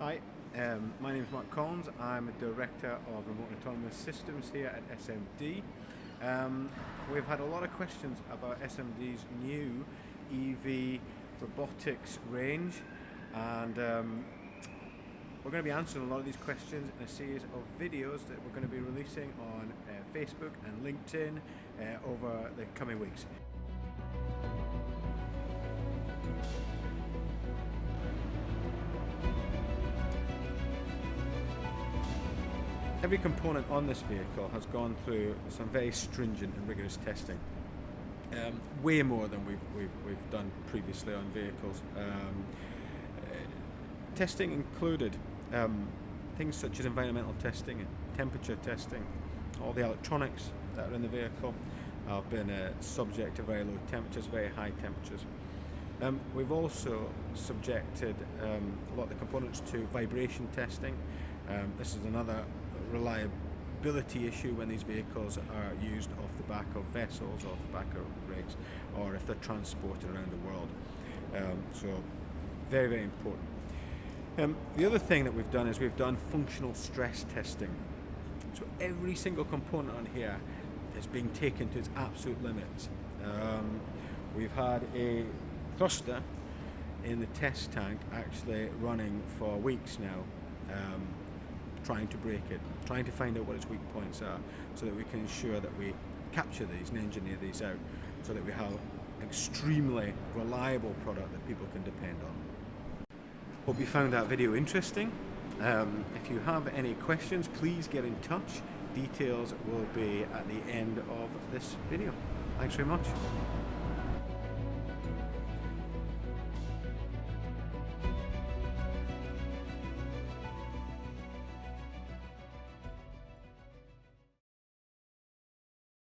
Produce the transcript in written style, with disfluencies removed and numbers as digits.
Hi, my name is Mark Collins. I'm a Director of Remote and Autonomous Systems here at SMD. We've had a lot of questions about SMD's new EV robotics range, and we're going to be answering a lot of these questions in a series of videos that we're going to be releasing on Facebook and LinkedIn over the coming weeks. Every component on this vehicle has gone through some very stringent and rigorous testing, way more than we've done previously on vehicles. Testing included things such as environmental testing and temperature testing. All the electronics that are in the vehicle have been subject to very low temperatures, very high temperatures. We've also subjected a lot of the components to vibration testing. This is another reliability issue when these vehicles are used off the back of vessels, off the back of rigs, or if they're transported around the world. So very, very important. The other thing that we've done is we've done functional stress testing. So every single component on here is being taken to its absolute limits. We've had a thruster in the test tank actually running for weeks now, trying to break it, trying to find out what its weak points are, so that we can ensure that we capture these and engineer these out, so that we have an extremely reliable product that people can depend on. Hope you found that video interesting. If you have any questions, please get in touch. Details will be at the end of this video. Thanks very much.